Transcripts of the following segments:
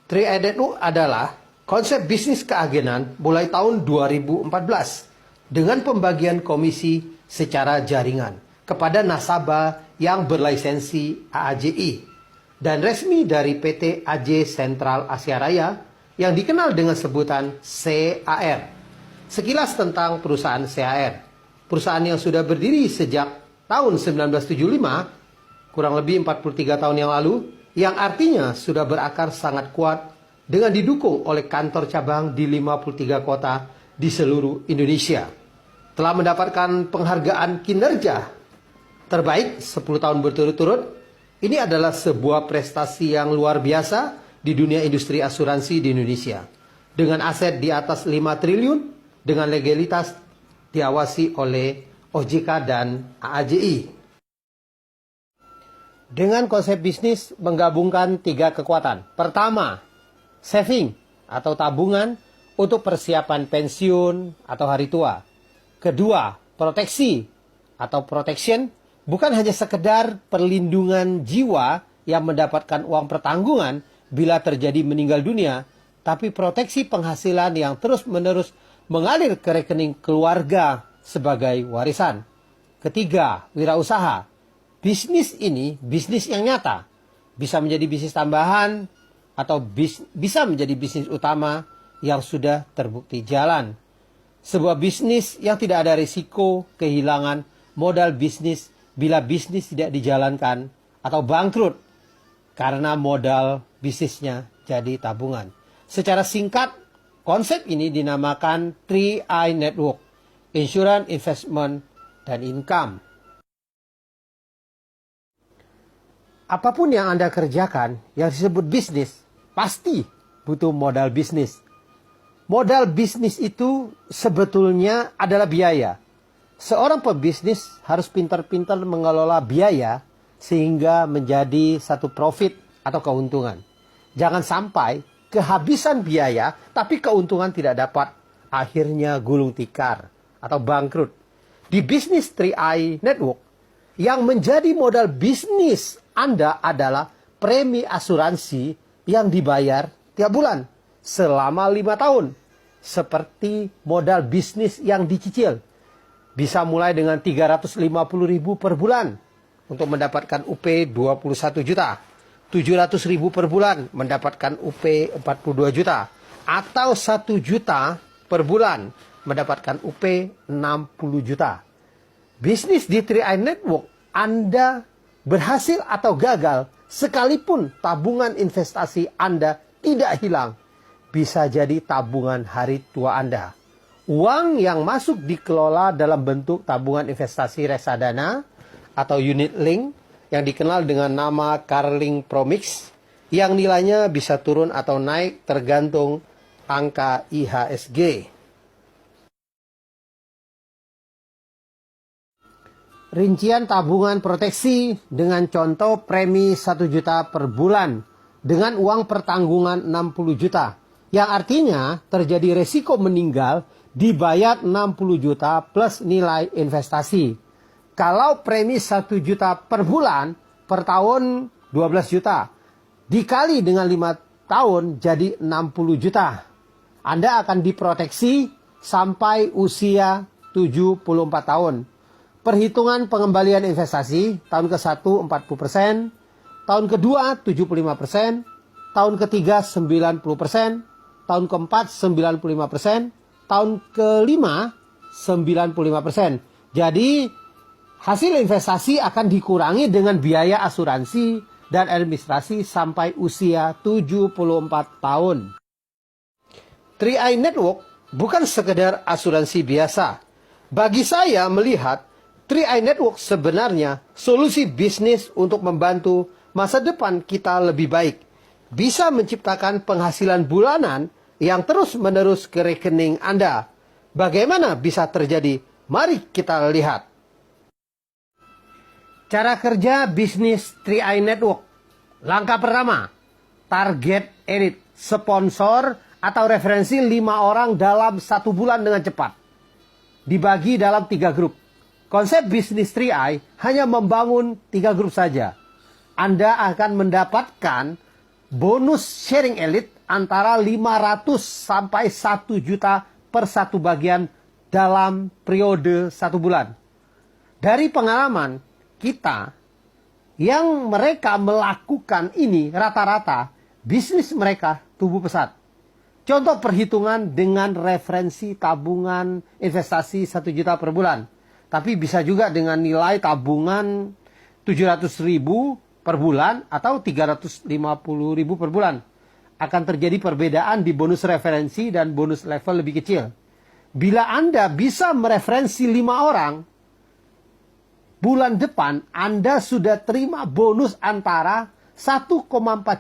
3i Network adalah konsep bisnis keagenan mulai tahun 2014 dengan pembagian komisi secara jaringan kepada nasabah yang berlisensi AAJI dan resmi dari PT AJ Sentral Asia Raya yang dikenal dengan sebutan CAR. Sekilas tentang perusahaan CAR. Perusahaan yang sudah berdiri sejak tahun 1975, kurang lebih 43 tahun yang lalu, yang artinya sudah berakar sangat kuat dengan didukung oleh kantor cabang di 53 kota di seluruh Indonesia. Telah mendapatkan penghargaan kinerja terbaik 10 tahun berturut-turut. Ini adalah sebuah prestasi yang luar biasa di dunia industri asuransi di Indonesia. Dengan aset di atas 5 triliun, dengan legalitas diawasi oleh OJK dan AAJI. Dengan konsep bisnis menggabungkan 3 kekuatan. Pertama, saving atau tabungan untuk persiapan pensiun atau hari tua. Kedua, proteksi atau protection, bukan hanya sekedar perlindungan jiwa yang mendapatkan uang pertanggungan bila terjadi meninggal dunia, tapi proteksi penghasilan yang terus-menerus mengalir ke rekening keluarga sebagai warisan. Ketiga, wirausaha. Bisnis ini bisnis yang nyata. Bisa menjadi bisnis tambahan atau bisa menjadi bisnis utama yang sudah terbukti jalan. Sebuah bisnis yang tidak ada risiko kehilangan modal bisnis bila bisnis tidak dijalankan atau bangkrut karena modal bisnisnya jadi tabungan. Secara singkat, konsep ini dinamakan 3i Network, Insurance, Investment, dan Income. Apapun yang Anda kerjakan yang disebut bisnis, pasti butuh modal bisnis. Modal bisnis itu sebetulnya adalah biaya. Seorang pebisnis harus pintar-pintar mengelola biaya sehingga menjadi satu profit atau keuntungan. Jangan sampai kehabisan biaya tapi keuntungan tidak dapat. Akhirnya gulung tikar atau bangkrut. Di bisnis 3i Network, yang menjadi modal bisnis Anda adalah premi asuransi yang dibayar tiap bulan selama 5 tahun. Seperti modal bisnis yang dicicil. Bisa mulai dengan 350.000 per bulan untuk mendapatkan UP 21 juta. 700.000 per bulan mendapatkan UP 42 juta. Atau 1 juta per bulan mendapatkan UP 60 juta. Bisnis di 3i Network Anda berhasil atau gagal, sekalipun tabungan investasi Anda tidak hilang, bisa jadi tabungan hari tua Anda. Uang yang masuk dikelola dalam bentuk tabungan investasi reksadana atau unit link yang dikenal dengan nama Carling Promix, yang nilainya bisa turun atau naik tergantung angka IHSG. Rincian tabungan proteksi dengan contoh premi 1 juta per bulan dengan uang pertanggungan 60 juta. Yang artinya terjadi resiko meninggal dibayar 60 juta plus nilai investasi. Kalau premi 1 juta per bulan, per tahun 12 juta. Dikali dengan 5 tahun jadi 60 juta. Anda akan diproteksi sampai usia 74 tahun. Perhitungan pengembalian investasi, tahun ke-1 40%, tahun ke-2 75%, tahun ke-3 90%, tahun ke-4 95%, tahun ke-5 95%. Jadi hasil investasi akan dikurangi dengan biaya asuransi dan administrasi sampai usia 74 tahun. 3i Network bukan sekedar asuransi biasa. Bagi saya melihat 3i Network sebenarnya solusi bisnis untuk membantu masa depan kita lebih baik. Bisa menciptakan penghasilan bulanan yang terus-menerus ke rekening Anda. Bagaimana bisa terjadi? Mari kita lihat. Cara kerja bisnis 3i Network. Langkah pertama, target elit, sponsor atau referensi 5 orang dalam 1 bulan dengan cepat. Dibagi dalam 3 grup. Konsep bisnis 3i hanya membangun 3 grup saja. Anda akan mendapatkan bonus sharing elite antara 500 sampai 1 juta per satu bagian dalam periode 1 bulan. Dari pengalaman kita, yang mereka melakukan ini rata-rata bisnis mereka tumbuh pesat. Contoh perhitungan dengan referensi tabungan investasi 1 juta per bulan. Tapi bisa juga dengan nilai tabungan 700.000 per bulan atau 350.000 per bulan. Akan terjadi perbedaan di bonus referensi dan bonus level lebih kecil. Bila Anda bisa mereferensi 5 orang, bulan depan Anda sudah terima bonus antara 1,4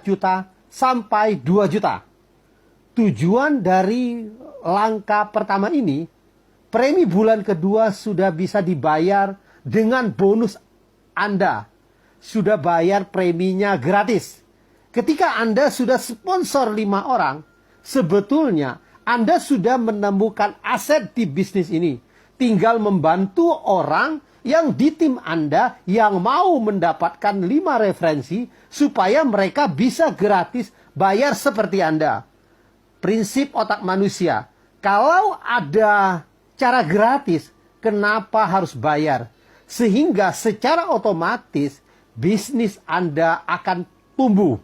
juta sampai 2 juta. Tujuan dari langkah pertama ini, premi bulan kedua sudah bisa dibayar dengan bonus Anda. Sudah bayar preminya gratis. Ketika Anda sudah sponsor 5 orang, sebetulnya Anda sudah menemukan aset di bisnis ini. Tinggal membantu orang yang di tim Anda yang mau mendapatkan 5 referensi supaya mereka bisa gratis bayar seperti Anda. Prinsip otak manusia. Kalau ada cara gratis, kenapa harus bayar? Sehingga secara otomatis bisnis Anda akan tumbuh.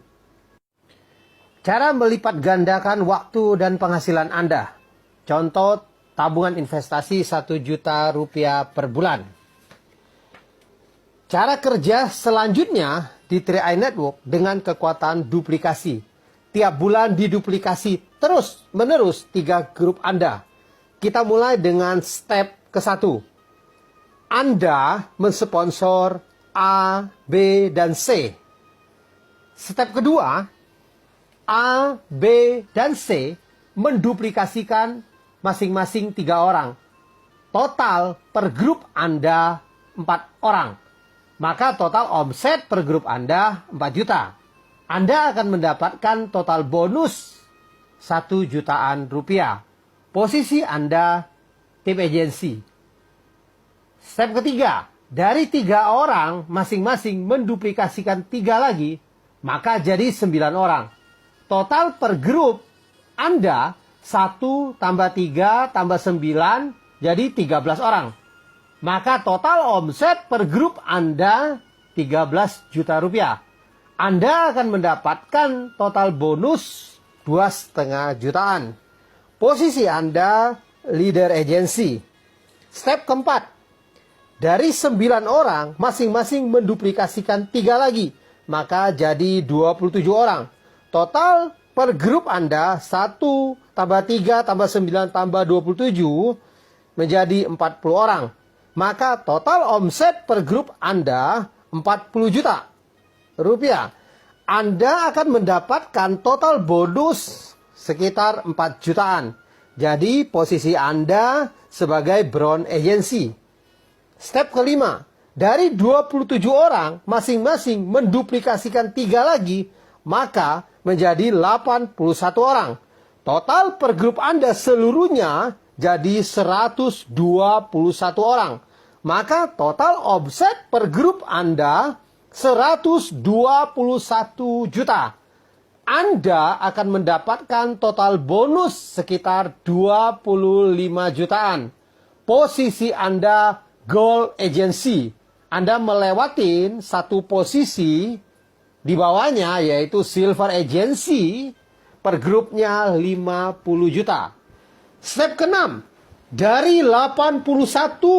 Cara melipat gandakan waktu dan penghasilan Anda. Contoh tabungan investasi 1 juta rupiah per bulan. Cara kerja selanjutnya di 3i Network dengan kekuatan duplikasi. Tiap bulan diduplikasi terus menerus 3 grup Anda. Kita mulai dengan step ke-1. Anda mensponsor A, B, dan C. Step kedua, A, B, dan C menduplikasikan masing-masing 3 orang. Total per grup Anda 4 orang. Maka total omset per grup Anda 4 juta. Anda akan mendapatkan total bonus 1 jutaan rupiah. Posisi Anda tim agensi. Step ketiga, dari 3 orang masing-masing menduplikasikan 3 lagi, maka jadi 9 orang. Total per grup Anda 1 tambah 3 tambah 9 jadi 13 orang. Maka total omset per grup Anda 13 juta rupiah. Anda akan mendapatkan total bonus 2,5 jutaan. Posisi Anda leader agency. Step keempat. Dari 9 orang, masing-masing menduplikasikan 3 lagi. Maka jadi 27 orang. Total per grup Anda 1 tambah 3 tambah 9 tambah 27 menjadi 40 orang. Maka total omset per grup Anda 40 juta rupiah. Anda akan mendapatkan total bonus sekitar 4 jutaan. Jadi posisi Anda sebagai Brown Agency. Step kelima, dari 27 orang masing-masing menduplikasikan 3 lagi, maka menjadi 81 orang. Total per grup Anda seluruhnya jadi 121 orang. Maka total omset per grup Anda 121 juta. Anda akan mendapatkan total bonus sekitar 25 jutaan. Posisi Anda Gold Agency. Anda melewatin satu posisi di bawahnya yaitu Silver Agency per grupnya 50 juta. Step ke-6. Dari 81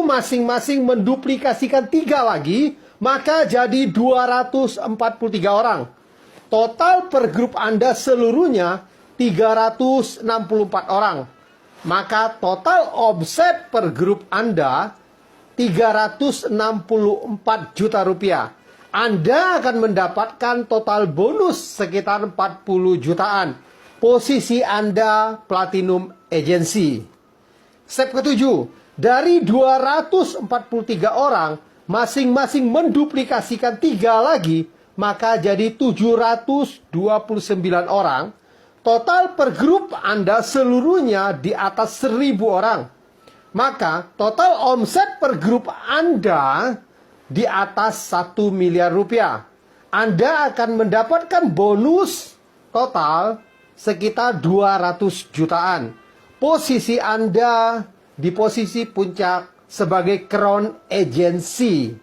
masing-masing menduplikasikan 3 lagi, maka jadi 243 orang. Total per grup Anda seluruhnya 364 orang. Maka total omset per grup Anda 364 juta rupiah. Anda akan mendapatkan total bonus sekitar 40 jutaan. Posisi Anda Platinum Agency. Step ke-7. Dari 243 orang, masing-masing menduplikasikan 3 lagi, maka jadi 729 orang. Total per grup Anda seluruhnya di atas 1.000 orang. Maka total omset per grup Anda di atas 1 miliar rupiah. Anda akan mendapatkan bonus total sekitar 200 jutaan. Posisi Anda di posisi puncak sebagai crown agency.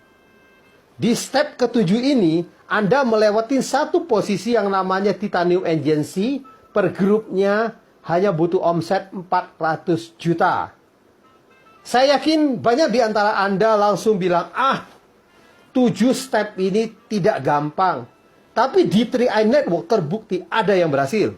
Di step ketujuh ini, Anda melewati satu posisi yang namanya titanium agency. Per grupnya hanya butuh omset 400 juta. Saya yakin banyak di antara Anda langsung bilang, 7 step ini tidak gampang. Tapi di 3i Network terbukti ada yang berhasil.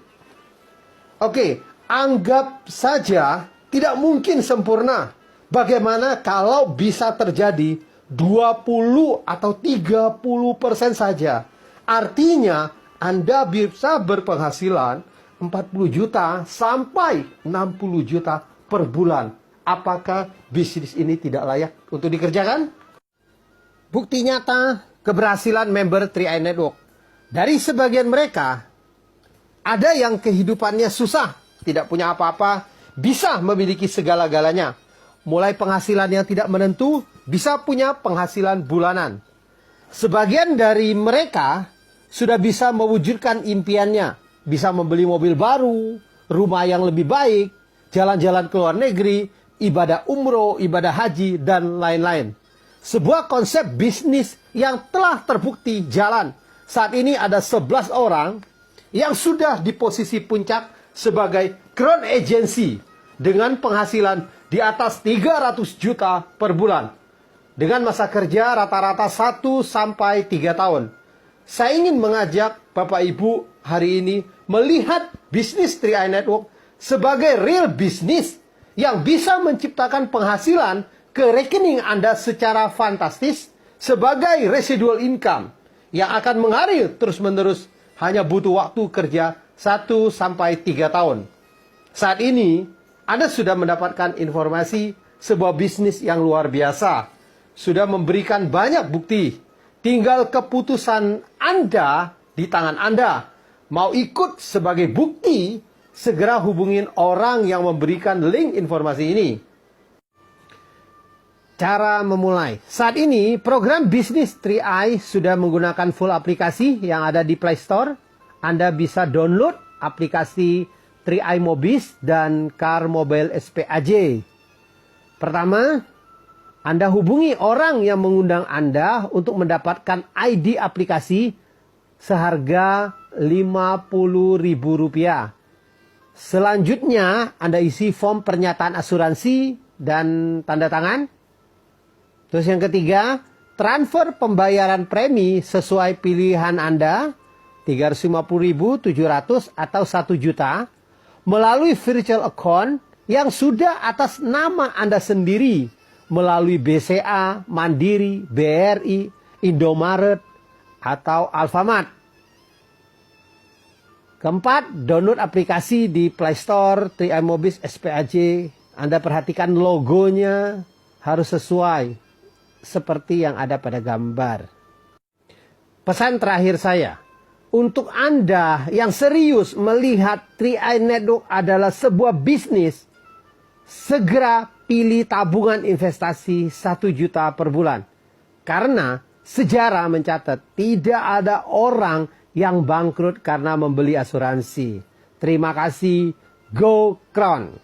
Oke, anggap saja tidak mungkin sempurna. Bagaimana kalau bisa terjadi 20 atau 30% saja? Artinya Anda bisa berpenghasilan 40 juta sampai 60 juta per bulan. Apakah bisnis ini tidak layak untuk dikerjakan? Bukti nyata keberhasilan member 3i Network. Dari sebagian mereka, ada yang kehidupannya susah, tidak punya apa-apa, bisa memiliki segala-galanya. Mulai penghasilan yang tidak menentu, bisa punya penghasilan bulanan. Sebagian dari mereka sudah bisa mewujudkan impiannya. Bisa membeli mobil baru, rumah yang lebih baik, jalan-jalan ke luar negeri, ibadah umroh, ibadah haji, dan lain-lain. Sebuah konsep bisnis yang telah terbukti jalan. Saat ini ada 11 orang yang sudah di posisi puncak sebagai crown agency dengan penghasilan di atas 300 juta per bulan. Dengan masa kerja rata-rata 1 sampai 3 tahun. Saya ingin mengajak Bapak Ibu hari ini melihat bisnis 3i Network sebagai real bisnis yang bisa menciptakan penghasilan ke rekening Anda secara fantastis sebagai residual income yang akan mengalir terus-menerus hanya butuh waktu kerja 1 sampai 3 tahun. Saat ini, Anda sudah mendapatkan informasi sebuah bisnis yang luar biasa. Sudah memberikan banyak bukti. Tinggal keputusan Anda di tangan Anda. Mau ikut sebagai bukti, segera hubungin orang yang memberikan link informasi ini. Cara memulai. Saat ini, program bisnis 3i sudah menggunakan full aplikasi yang ada di Play Store. Anda bisa download aplikasi 3i Mobis dan Car Mobile SPAJ. Pertama, Anda hubungi orang yang mengundang Anda untuk mendapatkan ID aplikasi seharga Rp50.000. Selanjutnya, Anda isi form pernyataan asuransi dan tanda tangan. Terus yang ketiga, transfer pembayaran premi sesuai pilihan Anda, 350.000, 700, atau 1 juta, melalui virtual account yang sudah atas nama Anda sendiri, melalui BCA, Mandiri, BRI, Indomaret, atau Alfamart. Keempat, download aplikasi di Play Store 3i Mobis SPAJ. Anda perhatikan logonya harus sesuai seperti yang ada pada gambar. Pesan terakhir saya, untuk Anda yang serius melihat 3i Network adalah sebuah bisnis, segera pilih tabungan investasi 1 juta per bulan. Karena sejarah mencatat tidak ada orang yang bangkrut karena membeli asuransi. Terima kasih, Go Crown!